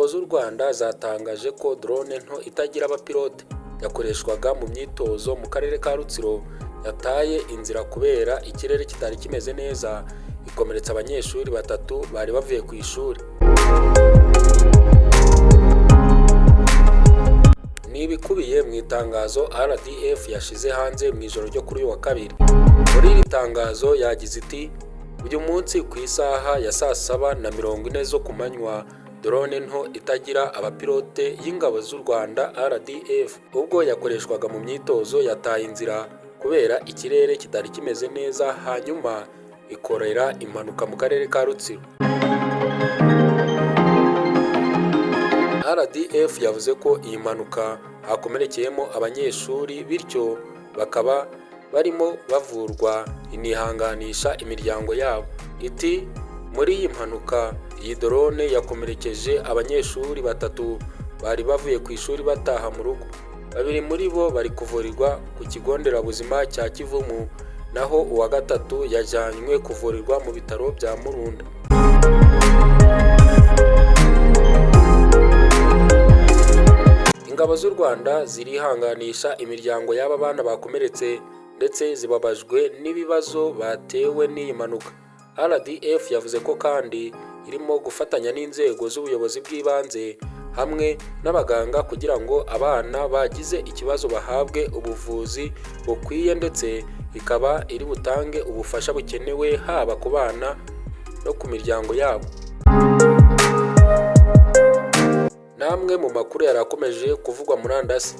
Ingabo z'u Rwanda zatangaje ko drone nto itagira abapilote yakoreshwaga mu myitozo mu karere ka Rutsiro yataye inzira kubera ikirere kitari kimeze neza, ikomeretsa abanyeshuri batatu bari bavuye ku ishuri. Nibikubiye mu itangazo RDF yashize hanze mu ijoro ryo kuri uyu wa kabiri. Muri iri tangazo yagize iti uyu munsi ku isaha ya 7:40 zo ku manywa drone nto itagira abapilote y'ingabo z'u Rwanda RDF ubwo yakoreshwaga mu myitozo yataye inzira kubera ikirere kitari kimeze neza, hanyuma ikorera impanuka mu karere ka Rutsiro. RDF yavuze ko iyi mpanuka hakomerekeyemo abanyeshuri, bityo bakaba barimo bavurwa, inihanganisha imiryango yabo. Iti muri iyi mpanuka iyi drone yakomerekeje abanyeshuri batatu bari bavuye ku ishuri bataha mu rugo. Babiri muri bo bari kuvurirwa ku kigo nderabuzima cya Kivumu, naho uwa gatatu yajyanywe kuvurirwa mu bitaro bya Murunda. Ingabo z'u Rwanda zirihanganisha imiryango y'aba bana bakomeretse ndetse zibabajwe n'ibibazo batewe n'iyi mpanuka. RDF yavuze ko kandi irimo gufatanya n'inzego z'ubuyobozi bw'ibanze hamwe n'abaganga kugira ngo abana bagize ikibazo bahabwe ubuvuzi bukwiye, ndetse ikaba iri butange ubufasha bukenewe haba ku bana no ku miryango yabo. Namwe mu makuru yarakomeje kuvugwa murandasi,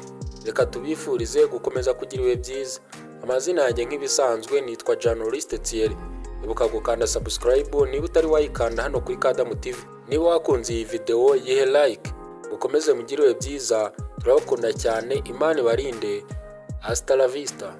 reka tubifurize gukomeza kugira ibihe byiza. Amazina yanjye nk'ibisanzwe nitwa Journalist Thierry. Ibuka gukanda subscribe niba utari wayikanda hano kuri Kadamu TV. Niba wakunze iyi video yihe like. Ukomeze mugire ibihe byiza, turabakunda cyane, Imana ibarinde. Hasta la vista.